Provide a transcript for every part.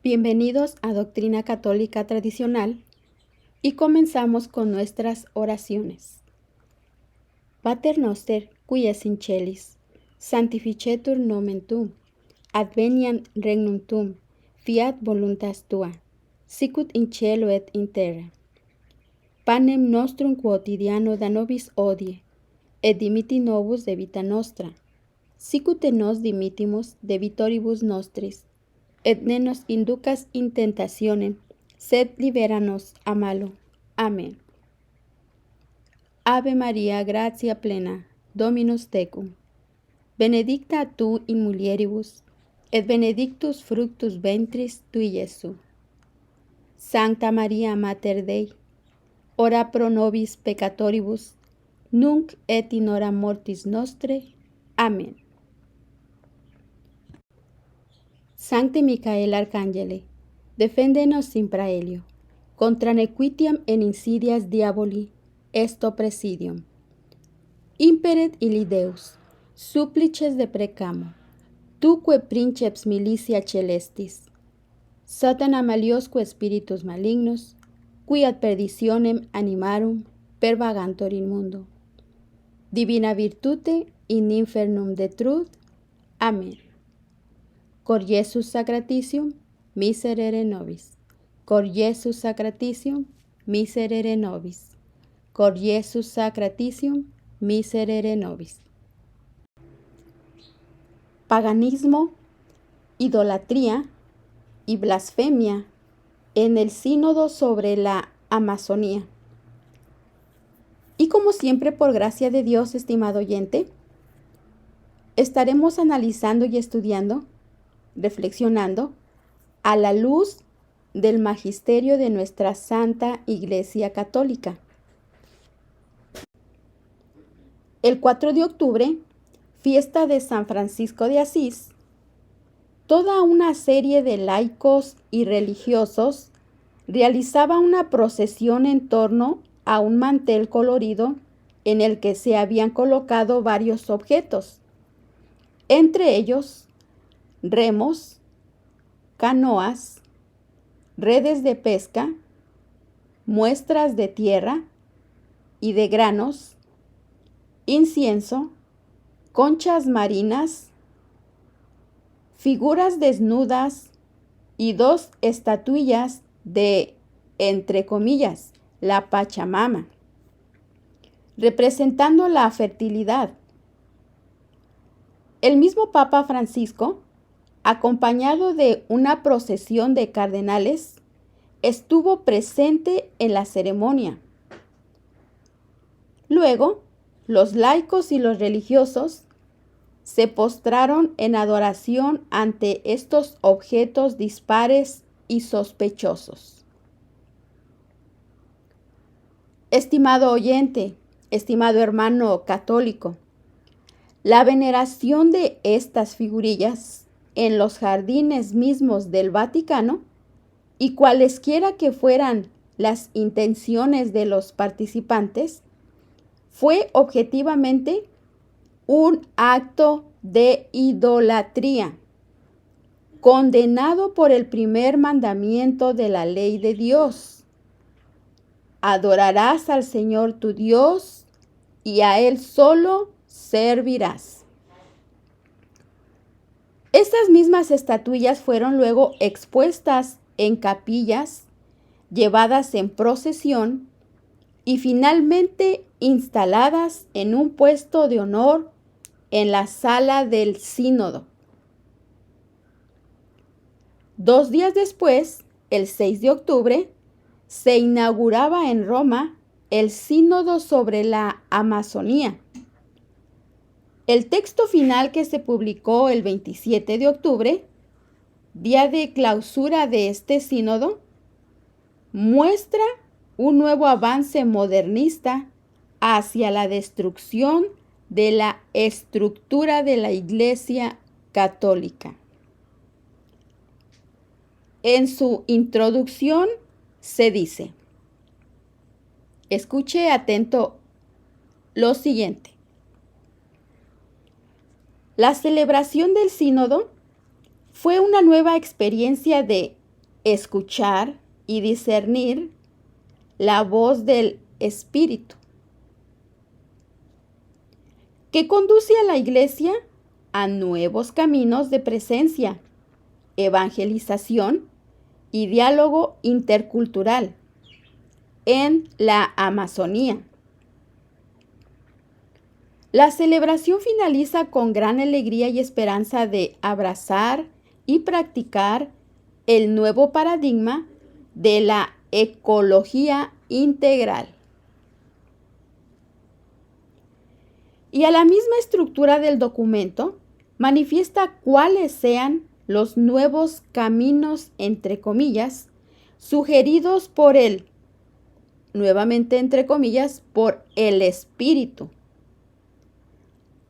Bienvenidos a Doctrina Católica Tradicional y comenzamos con nuestras oraciones. Pater noster, qui es in celis, sanctificetur nomen tuum, adveniat regnum tuum, fiat voluntas tua, sicut in cielo et in terra. Panem nostrum quotidiano da nobis hodie, et dimitti nobis debita nostra, sicut nos dimittimus debitoribus nostris, et ne nos inducas in tentationem, sed libera-nos a malo. Amén. Ave Maria, gratia plena, Dominus tecum. Benedicta tu in mulieribus, et benedictus fructus ventris tui, Iesu. Sancta Maria Mater Dei, ora pro nobis peccatoribus, nunc et in hora mortis nostre. Amén. Sancte Michael Arcangele, defende-nos in praelio, contra nequitiam en insidias diaboli, esto presidium. Imperet illi Deus, supplices deprecamo, tuque princeps militia celestis, Satana maliosque spiritus malignos, qui ad perditionem animarum pervagantur in mundo. Divina virtute in infernum detruit. Amén. Cor Iesus sacratitium, miserere nobis. Cor Iesus sacratitium, miserere nobis. Cor Iesus sacratitium, miserere nobis. Paganismo, idolatría y blasfemia en el sínodo sobre la Amazonía. Y como siempre, por gracia de Dios, estimado oyente, estaremos analizando y estudiando, reflexionando a la luz del magisterio de nuestra Santa Iglesia Católica. El 4 de octubre, fiesta de San Francisco de Asís, toda una serie de laicos y religiosos realizaba una procesión en torno a un mantel colorido en el que se habían colocado varios objetos, entre ellos remos, canoas, redes de pesca, muestras de tierra y de granos, incienso, conchas marinas, figuras desnudas y dos estatuillas de, entre comillas, la Pachamama, representando la fertilidad. El mismo Papa Francisco, acompañado de una procesión de cardenales, estuvo presente en la ceremonia. Luego, los laicos y los religiosos se postraron en adoración ante estos objetos dispares y sospechosos. Estimado oyente, estimado hermano católico, la veneración de estas figurillas en los jardines mismos del Vaticano, y cualesquiera que fueran las intenciones de los participantes, fue objetivamente un acto de idolatría, condenado por el primer mandamiento de la ley de Dios. Adorarás al Señor tu Dios y a Él solo servirás. Estas mismas estatuillas fueron luego expuestas en capillas, llevadas en procesión y finalmente instaladas en un puesto de honor en la sala del sínodo. 2 días después, el 6 de octubre, se inauguraba en Roma el sínodo sobre la Amazonía. El texto final, que se publicó el 27 de octubre, día de clausura de este sínodo, muestra un nuevo avance modernista hacia la destrucción de la estructura de la Iglesia Católica. En su introducción se dice, escuche atento lo siguiente: la celebración del sínodo fue una nueva experiencia de escuchar y discernir la voz del Espíritu, que conduce a la iglesia a nuevos caminos de presencia, evangelización y diálogo intercultural en la Amazonía. La celebración finaliza con gran alegría y esperanza de abrazar y practicar el nuevo paradigma de la ecología integral. Y a la misma estructura del documento manifiesta cuáles sean los nuevos caminos, entre comillas, sugeridos por el, nuevamente entre comillas, por el Espíritu,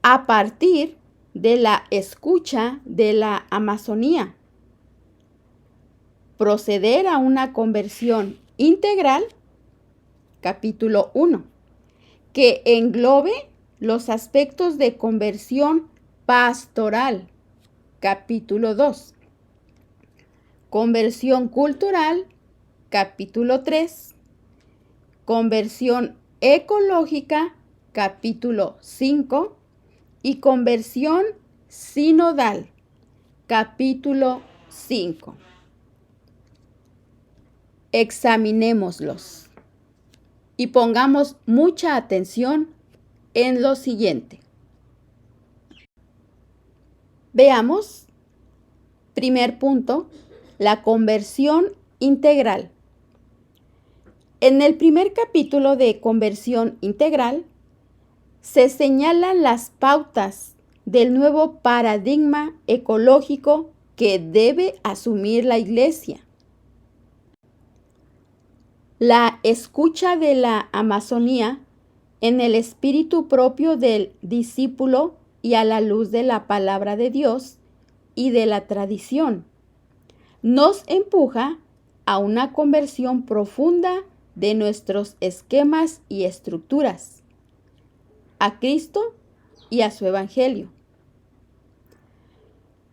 a partir de la escucha de la Amazonía. Proceder a una conversión integral, capítulo 1, que englobe los aspectos de conversión pastoral, capítulo 2. Conversión cultural, capítulo 3. Conversión ecológica, capítulo 5. Y conversión sinodal, capítulo 5. Examinémoslos y pongamos mucha atención en lo siguiente. Veamos, primer punto, la conversión integral. En el primer capítulo de conversión integral se señalan las pautas del nuevo paradigma ecológico que debe asumir la Iglesia. La escucha de la Amazonía en el espíritu propio del discípulo y a la luz de la palabra de Dios y de la tradición nos empuja a una conversión profunda de nuestros esquemas y estructuras, a Cristo y a su Evangelio.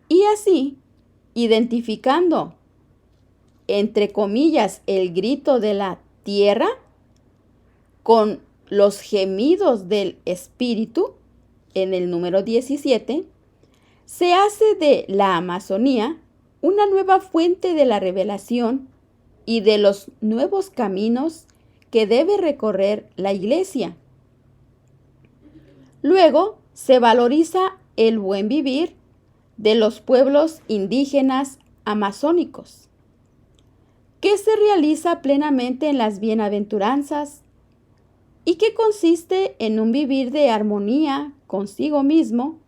Y así, identificando, entre comillas, el grito de la tierra con los gemidos del Espíritu, en el número 17, se hace de la Amazonía una nueva fuente de la revelación y de los nuevos caminos que debe recorrer la Iglesia. Luego se valoriza el buen vivir de los pueblos indígenas amazónicos, que se realiza plenamente en las bienaventuranzas y que consiste en un vivir de armonía consigo mismo,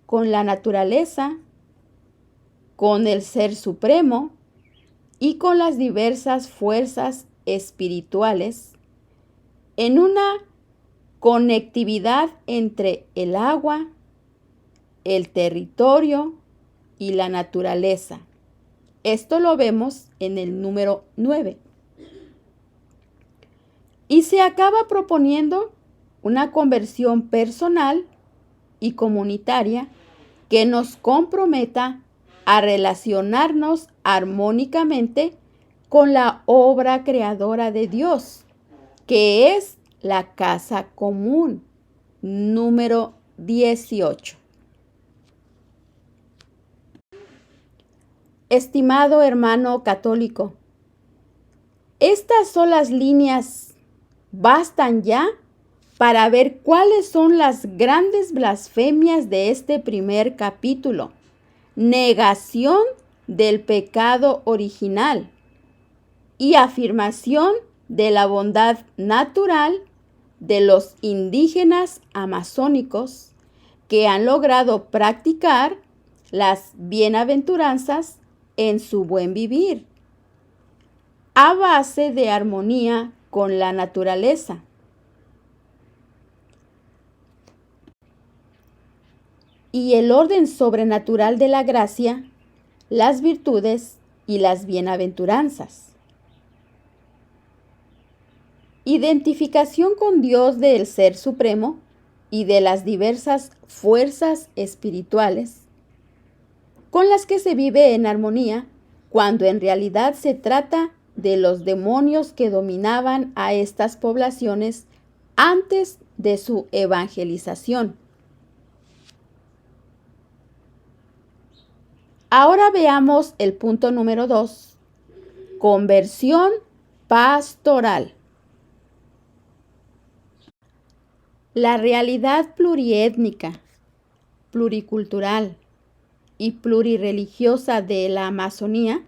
con la naturaleza, con el Ser Supremo y con las diversas fuerzas espirituales, en una conectividad entre el agua, el territorio y la naturaleza. Esto lo vemos en el número 9. Y se acaba proponiendo una conversión personal y comunitaria que nos comprometa a relacionarnos armónicamente con la obra creadora de Dios, que es la casa común, número 18. Estimado hermano católico, estas solas líneas bastan ya para ver cuáles son las grandes blasfemias de este primer capítulo. Negación del pecado original y afirmación de la bondad natural de los indígenas amazónicos que han logrado practicar las bienaventuranzas en su buen vivir, a base de armonía con la naturaleza. Y el orden sobrenatural de la gracia, las virtudes y las bienaventuranzas. Identificación con Dios del Ser Supremo y de las diversas fuerzas espirituales con las que se vive en armonía cuando en realidad se trata de los demonios que dominaban a estas poblaciones antes de su evangelización. Ahora veamos el punto número 2, conversión pastoral. La realidad pluriétnica, pluricultural y plurireligiosa de la Amazonía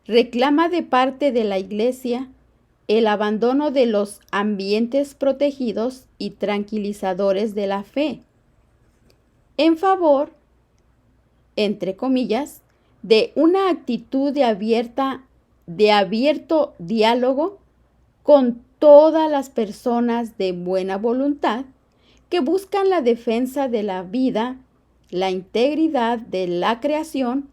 reclama de parte de la Iglesia el abandono de los ambientes protegidos y tranquilizadores de la fe, en favor, entre comillas, de una actitud de abierto diálogo con todas las personas de buena voluntad que buscan la defensa de la vida, la integridad de la creación,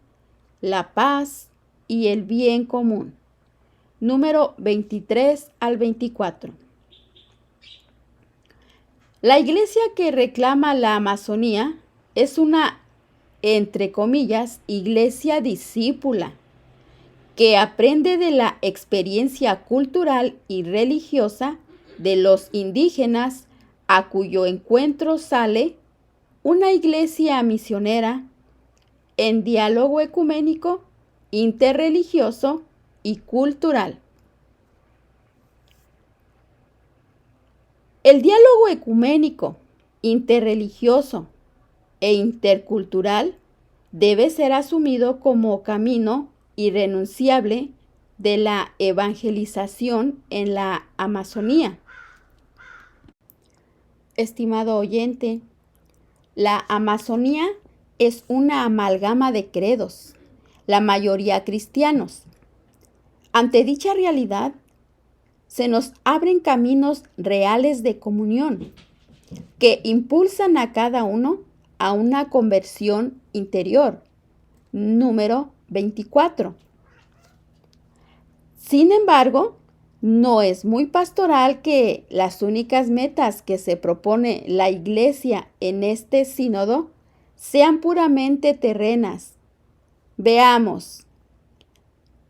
la paz y el bien común. Número 23 al 24. La iglesia que reclama la Amazonía es una, entre comillas, iglesia discípula, que aprende de la experiencia cultural y religiosa de los indígenas, a cuyo encuentro sale una iglesia misionera en diálogo ecuménico, interreligioso y cultural. El diálogo ecuménico, interreligioso e intercultural debe ser asumido como camino irrenunciable de la evangelización en la Amazonía. Estimado oyente, la Amazonía es una amalgama de credos, la mayoría cristianos. Ante dicha realidad, se nos abren caminos reales de comunión que impulsan a cada uno a una conversión interior. Número 24. Sin embargo, no es muy pastoral que las únicas metas que se propone la Iglesia en este sínodo sean puramente terrenas. Veamos,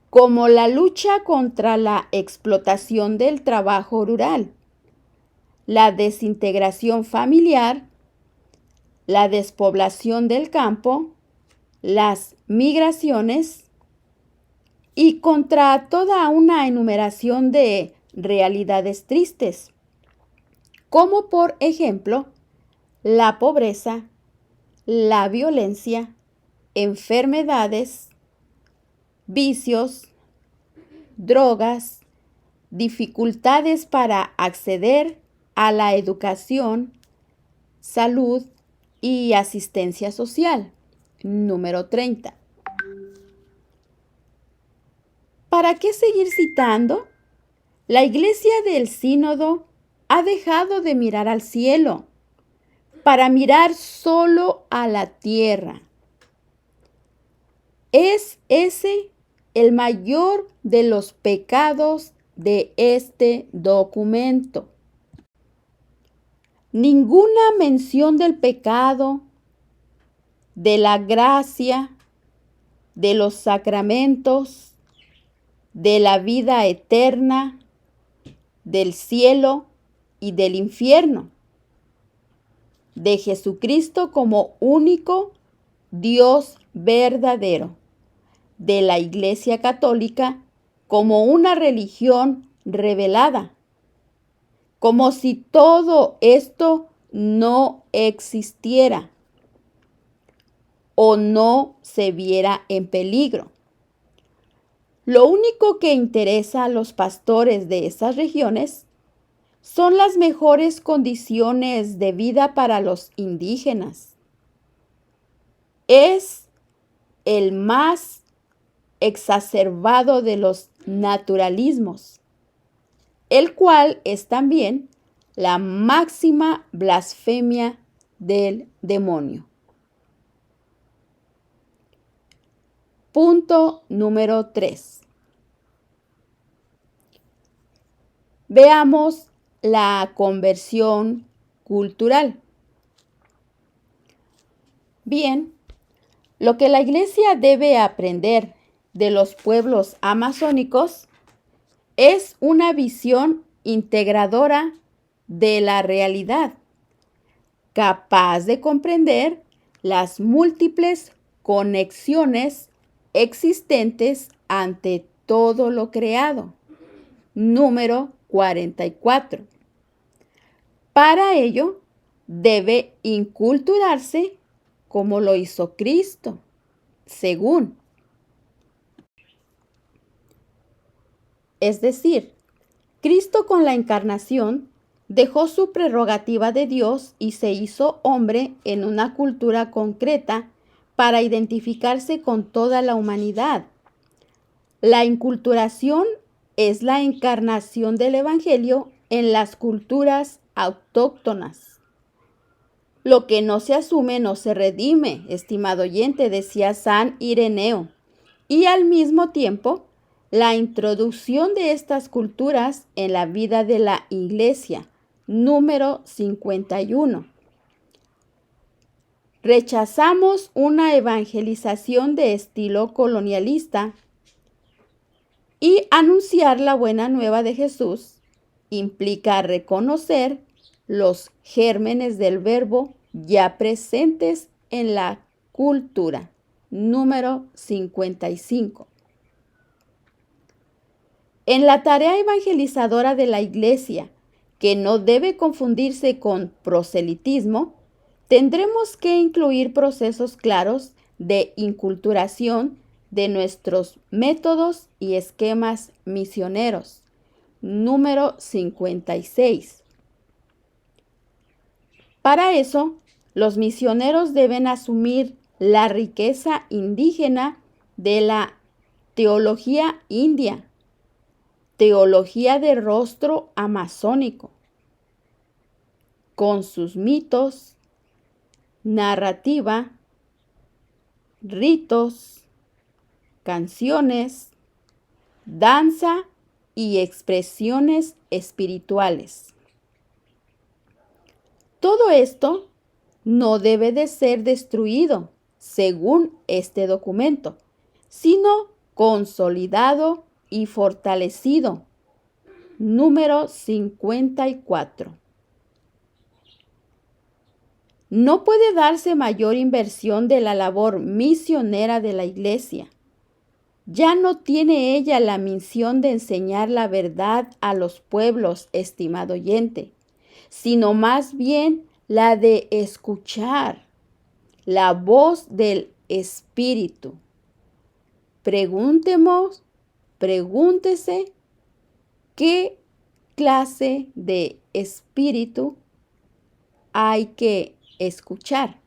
como la lucha contra la explotación del trabajo rural, la desintegración familiar, la despoblación del campo, las migraciones y contra toda una enumeración de realidades tristes, como por ejemplo la pobreza, la violencia, enfermedades, vicios, drogas, dificultades para acceder a la educación, salud y asistencia social. Número 30. ¿Para qué seguir citando? La Iglesia del Sínodo ha dejado de mirar al cielo para mirar solo a la tierra. Es ese el mayor de los pecados de este documento. Ninguna mención del pecado, de la gracia, de los sacramentos, de la vida eterna, del cielo y del infierno, de Jesucristo como único Dios verdadero, de la Iglesia Católica como una religión revelada, como si todo esto no existiera o no se viera en peligro. Lo único que interesa a los pastores de esas regiones son las mejores condiciones de vida para los indígenas. Es el más exacerbado de los naturalismos, el cual es también la máxima blasfemia del demonio. Punto número 3. Veamos la conversión cultural. Bien, lo que la Iglesia debe aprender de los pueblos amazónicos es una visión integradora de la realidad, capaz de comprender las múltiples conexiones existentes ante todo lo creado. Número 44. Para ello, debe inculturarse como lo hizo Cristo, según. Es decir, Cristo con la encarnación dejó su prerrogativa de Dios y se hizo hombre en una cultura concreta para identificarse con toda la humanidad. La inculturación es la encarnación del Evangelio en las culturas autóctonas. Lo que no se asume no se redime, estimado oyente, decía San Ireneo. Y al mismo tiempo, la introducción de estas culturas en la vida de la Iglesia, número 51. Rechazamos una evangelización de estilo colonialista y anunciar la buena nueva de Jesús implica reconocer los gérmenes del verbo ya presentes en la cultura. Número 55. En la tarea evangelizadora de la Iglesia, que no debe confundirse con proselitismo, tendremos que incluir procesos claros de inculturación de nuestros métodos y esquemas misioneros. Número 56. Para eso, los misioneros deben asumir la riqueza indígena de la teología india, teología de rostro amazónico, con sus mitos, narrativa, ritos, canciones, danza y expresiones espirituales. Todo esto no debe de ser destruido, según este documento, sino consolidado y fortalecido. Número 54. No puede darse mayor inversión de la labor misionera de la Iglesia. Ya no tiene ella la misión de enseñar la verdad a los pueblos, estimado oyente, sino más bien la de escuchar la voz del Espíritu. Pregúntese qué clase de espíritu hay que escuchar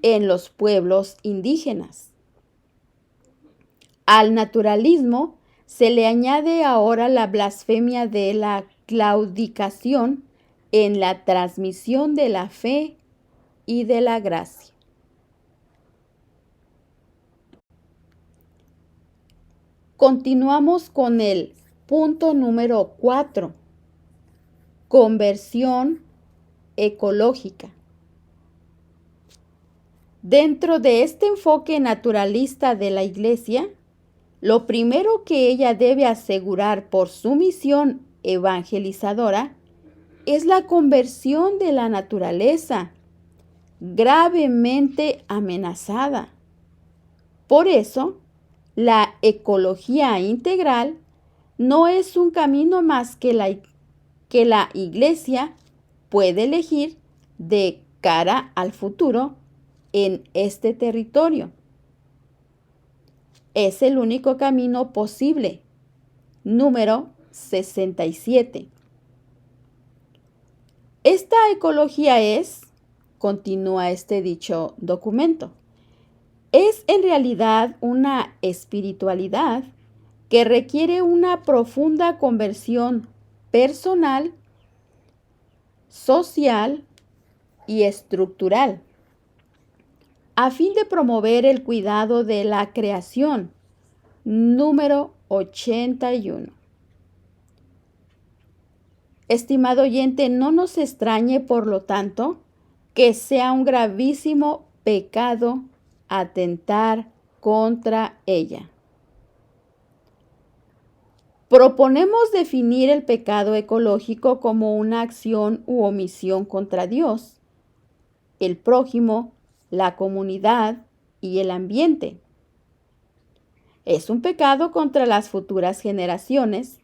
en los pueblos indígenas. Al naturalismo se le añade ahora la blasfemia de la claudicación en la transmisión de la fe y de la gracia. Continuamos con el punto número 4, conversión ecológica. Dentro de este enfoque naturalista de la Iglesia, lo primero que ella debe asegurar por su misión evangelizadora es la conversión de la naturaleza, gravemente amenazada. Por eso, la ecología integral no es un camino más que la Iglesia puede elegir de cara al futuro en este territorio. Es el único camino posible. Número 67. Esta ecología continúa este dicho documento, es en realidad una espiritualidad que requiere una profunda conversión personal, social y estructural, a fin de promover el cuidado de la creación. Número 81. Estimado oyente, no nos extrañe, por lo tanto, que sea un gravísimo pecado atentar contra ella. Proponemos definir el pecado ecológico como una acción u omisión contra Dios, el prójimo, la comunidad y el ambiente. Es un pecado contra las futuras generaciones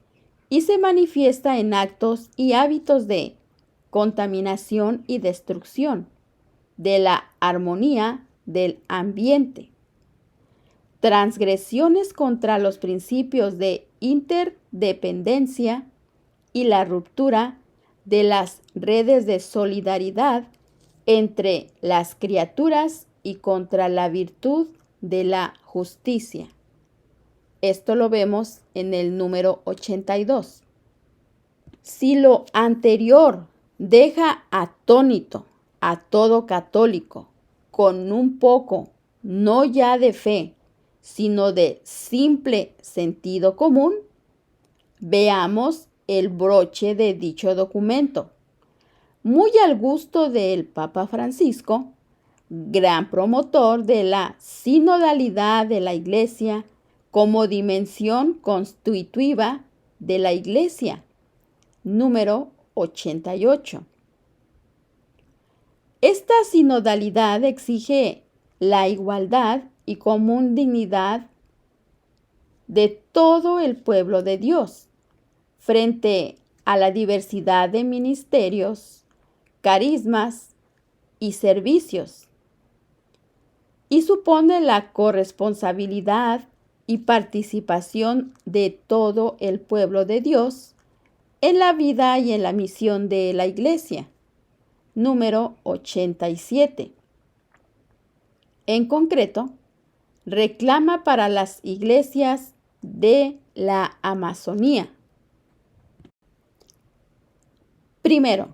y se manifiesta en actos y hábitos de contaminación y destrucción de la armonía del ambiente, transgresiones contra los principios de interdependencia y la ruptura de las redes de solidaridad entre las criaturas y contra la virtud de la justicia. Esto lo vemos en el número 82. Si lo anterior deja atónito a todo católico con un poco, no ya de fe, sino de simple sentido común, veamos el broche de dicho documento. Muy al gusto del Papa Francisco, gran promotor de la sinodalidad de la Iglesia como dimensión constitutiva de la Iglesia, número 88. Esta sinodalidad exige la igualdad y común dignidad de todo el pueblo de Dios frente a la diversidad de ministerios, carismas y servicios, y supone la corresponsabilidad y participación de todo el pueblo de Dios en la vida y en la misión de la Iglesia, número 87. En concreto, reclama para las iglesias de la Amazonía. Primero,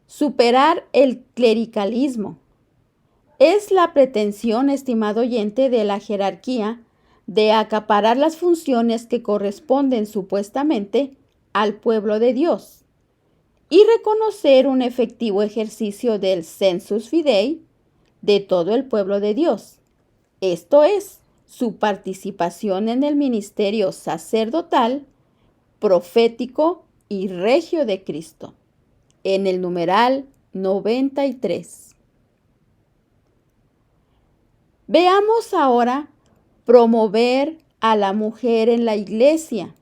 superar el clericalismo. Es la pretensión, estimado oyente, de la jerarquía de acaparar las funciones que corresponden supuestamente al pueblo de Dios y reconocer un efectivo ejercicio del sensus fidei de todo el pueblo de Dios. Esto es, su participación en el ministerio sacerdotal, profético y regio de Cristo, en el numeral 93. Veamos ahora promover a la mujer en la Iglesia,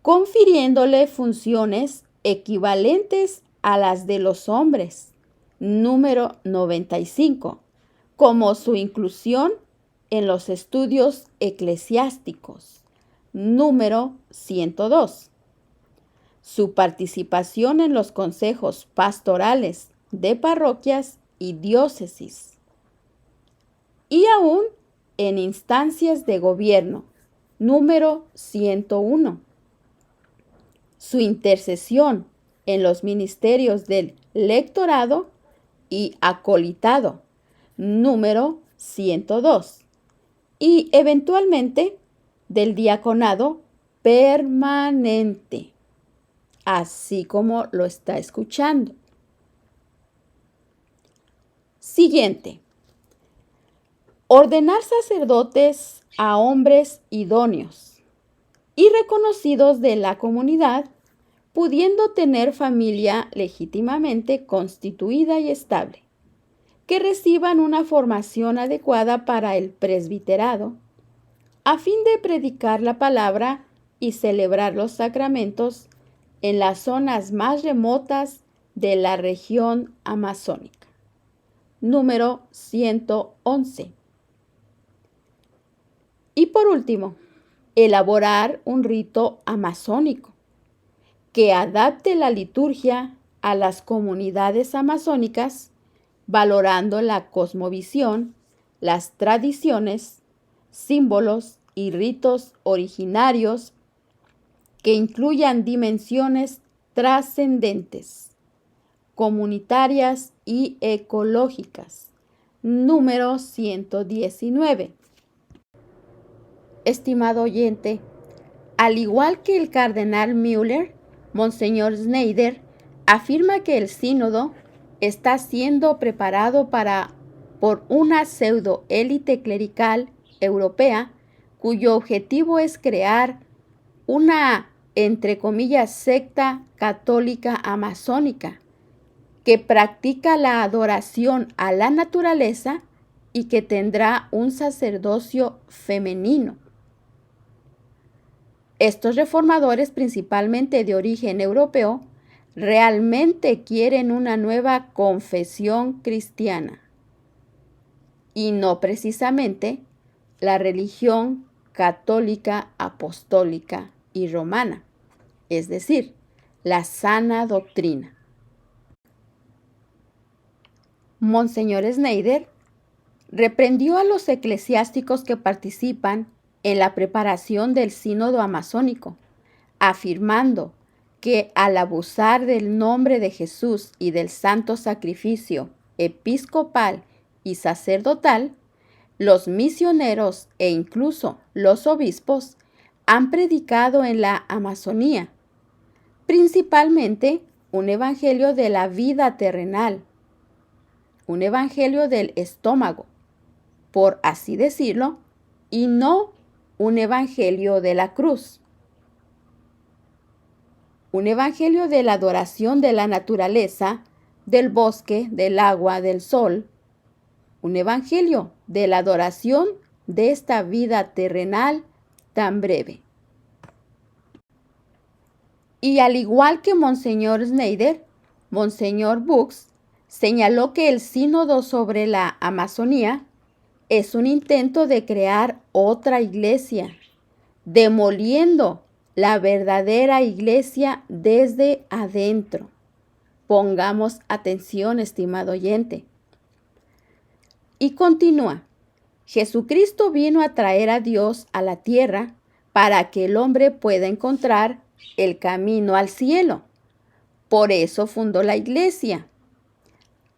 confiriéndole funciones equivalentes a las de los hombres, número 95, como su inclusión en los estudios eclesiásticos, número 102, su participación en los consejos pastorales de parroquias y diócesis, y aún en instancias de gobierno, número 101. Su intercesión en los ministerios del lectorado y acolitado, número 102. Y eventualmente del diaconado permanente, así como lo está escuchando. Siguiente. Ordenar sacerdotes a hombres idóneos y reconocidos de la comunidad, pudiendo tener familia legítimamente constituida y estable, que reciban una formación adecuada para el presbiterado, a fin de predicar la palabra y celebrar los sacramentos en las zonas más remotas de la región amazónica. Número 111. Y por último, elaborar un rito amazónico que adapte la liturgia a las comunidades amazónicas, valorando la cosmovisión, las tradiciones, símbolos y ritos originarios que incluyan dimensiones trascendentes, comunitarias y ecológicas. Número 119. Estimado oyente, al igual que el cardenal Müller, Monseñor Schneider afirma que el sínodo está siendo preparado para por una pseudo-élite clerical europea cuyo objetivo es crear una, entre comillas, secta católica amazónica que practica la adoración a la naturaleza y que tendrá un sacerdocio femenino. Estos reformadores, principalmente de origen europeo, realmente quieren una nueva confesión cristiana y no precisamente la religión católica, apostólica y romana, es decir, la sana doctrina. Monseñor Schneider reprendió a los eclesiásticos que participan en la preparación del sínodo amazónico, afirmando que al abusar del nombre de Jesús y del santo sacrificio episcopal y sacerdotal, los misioneros e incluso los obispos han predicado en la Amazonía, principalmente un evangelio de la vida terrenal, un evangelio del estómago, por así decirlo, y no un evangelio de la cruz. Un evangelio de la adoración de la naturaleza, del bosque, del agua, del sol. Un evangelio de la adoración de esta vida terrenal tan breve. Y al igual que Monseñor Schneider, Monseñor Bux señaló que el sínodo sobre la Amazonía es un intento de crear otra iglesia, demoliendo la verdadera iglesia desde adentro. Pongamos atención, estimado oyente. Y continúa, Jesucristo vino a traer a Dios a la tierra para que el hombre pueda encontrar el camino al cielo. Por eso fundó la iglesia,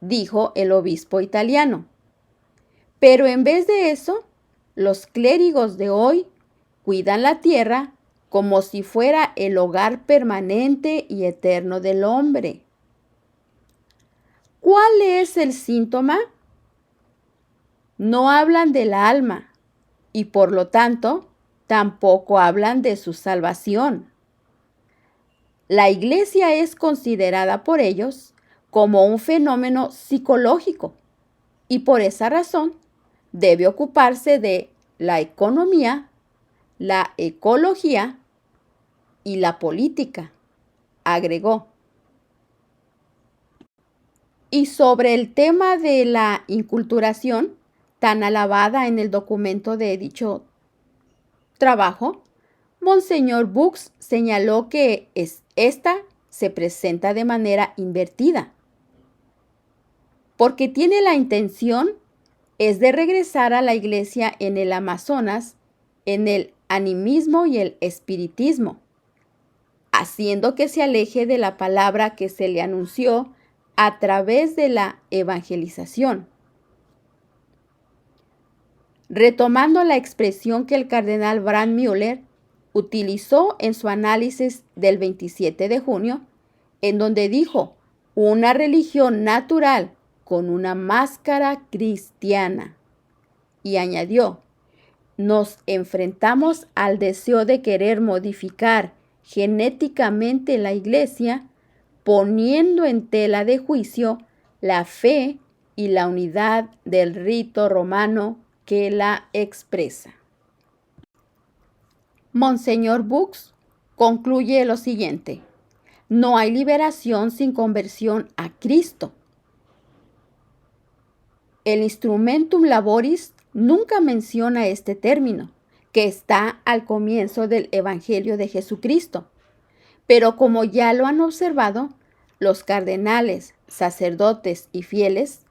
dijo el obispo italiano. Pero en vez de eso, los clérigos de hoy cuidan la tierra como si fuera el hogar permanente y eterno del hombre. ¿Cuál es el síntoma? No hablan del alma y por lo tanto tampoco hablan de su salvación. La iglesia es considerada por ellos como un fenómeno psicológico y por esa razón debe ocuparse de la economía, la ecología y la política, agregó. Y sobre el tema de la inculturación, tan alabada en el documento de dicho trabajo, Monseñor Bux señaló que esta se presenta de manera invertida, porque tiene la intención es de regresar a la iglesia en el Amazonas, en el animismo y el espiritismo, haciendo que se aleje de la palabra que se le anunció a través de la evangelización. Retomando la expresión que el cardenal Brandmüller utilizó en su análisis del 27 de junio, en donde dijo, una religión natural con una máscara cristiana. Y añadió, nos enfrentamos al deseo de querer modificar genéticamente la iglesia, poniendo en tela de juicio la fe y la unidad del rito romano que la expresa. Monseñor Bux concluye lo siguiente: no hay liberación sin conversión a Cristo. El Instrumentum Laboris nunca menciona este término, que está al comienzo del Evangelio de Jesucristo. Pero como ya lo han observado, los cardenales, sacerdotes y fieles,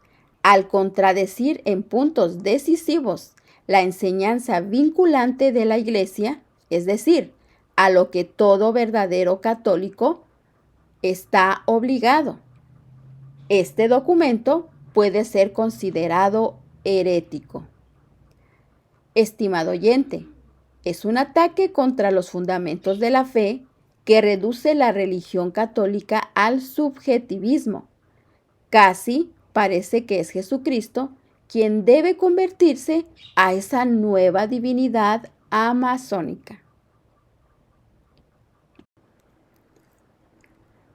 al contradecir en puntos decisivos la enseñanza vinculante de la Iglesia, es decir, a lo que todo verdadero católico está obligado, este documento puede ser considerado herético. Estimado oyente, es un ataque contra los fundamentos de la fe que reduce la religión católica al subjetivismo. Casi parece que es Jesucristo quien debe convertirse a esa nueva divinidad amazónica.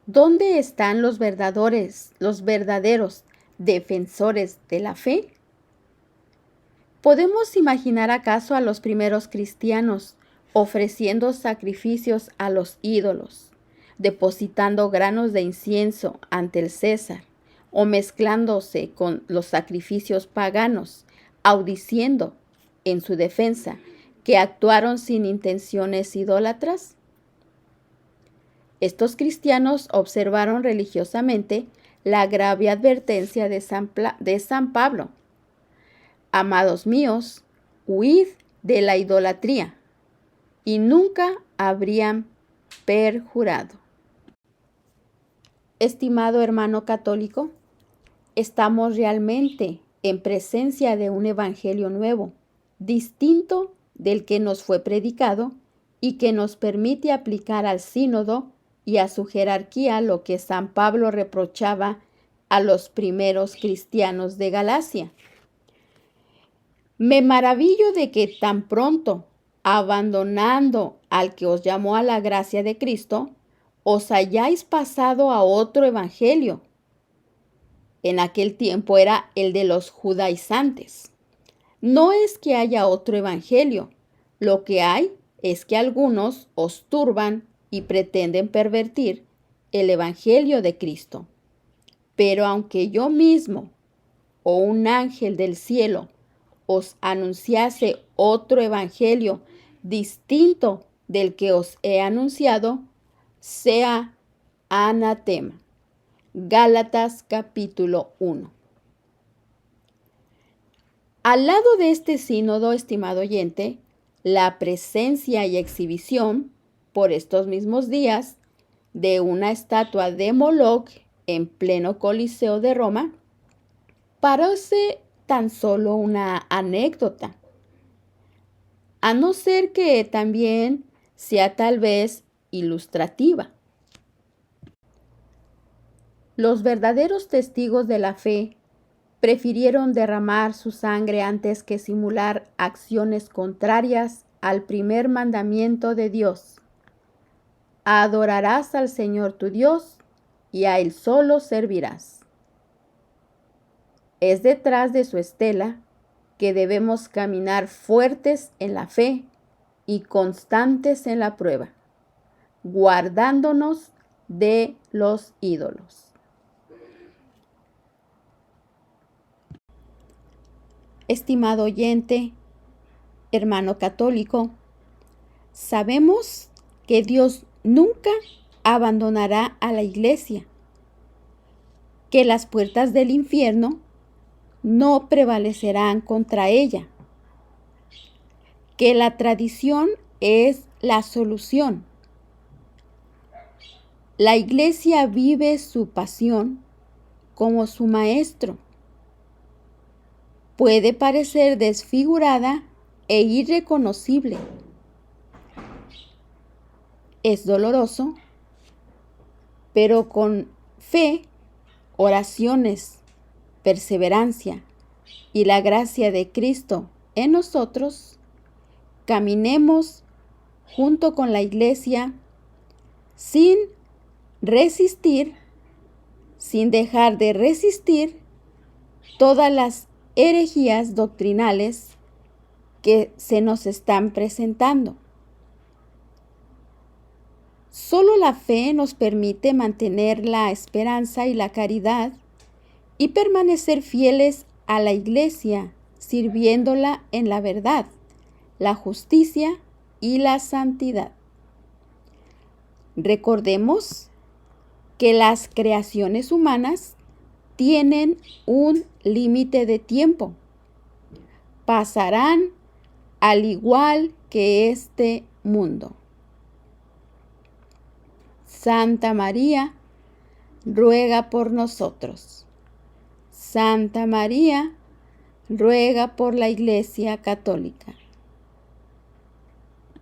¿Dónde están los verdaderos defensores de la fe? ¿Podemos imaginar acaso a los primeros cristianos ofreciendo sacrificios a los ídolos, depositando granos de incienso ante el César, o mezclándose con los sacrificios paganos, audiciendo en su defensa que actuaron sin intenciones idólatras? Estos cristianos observaron religiosamente la grave advertencia de San Pablo: amados míos, huid de la idolatría, y nunca habrían perjurado. Estimado hermano católico, estamos realmente en presencia de un evangelio nuevo, distinto del que nos fue predicado y que nos permite aplicar al sínodo y a su jerarquía lo que San Pablo reprochaba a los primeros cristianos de Galacia. Me maravillo de que tan pronto, abandonando al que os llamó a la gracia de Cristo, os hayáis pasado a otro evangelio. En aquel tiempo era el de los judaizantes. No es que haya otro evangelio, lo que hay es que algunos os turban y pretenden pervertir el evangelio de Cristo. Pero aunque yo mismo o un ángel del cielo os anunciase otro evangelio distinto del que os he anunciado, sea anatema. Gálatas capítulo 1. Al lado de este sínodo, estimado oyente, la presencia y exhibición, por estos mismos días, de una estatua de Moloch en pleno Coliseo de Roma, parece tan solo una anécdota, a no ser que también sea tal vez ilustrativa. Los verdaderos testigos de la fe prefirieron derramar su sangre antes que simular acciones contrarias al primer mandamiento de Dios: adorarás al Señor tu Dios y a Él solo servirás. Es detrás de su estela que debemos caminar fuertes en la fe y constantes en la prueba, guardándonos de los ídolos. Estimado oyente, hermano católico, sabemos que Dios nunca abandonará a la iglesia, que las puertas del infierno no prevalecerán contra ella, que la tradición es la solución. La iglesia vive su pasión como su maestro. Puede parecer desfigurada e irreconocible. Es doloroso, pero con fe, oraciones, perseverancia y la gracia de Cristo en nosotros, caminemos junto con la iglesia sin resistir, sin dejar de resistir todas las herejías doctrinales que se nos están presentando. Solo la fe nos permite mantener la esperanza y la caridad y permanecer fieles a la iglesia, sirviéndola en la verdad, la justicia y la santidad. Recordemos que las creaciones humanas tienen un límite de tiempo. Pasarán al igual que este mundo. Santa María, ruega por nosotros. Santa María, ruega por la Iglesia Católica.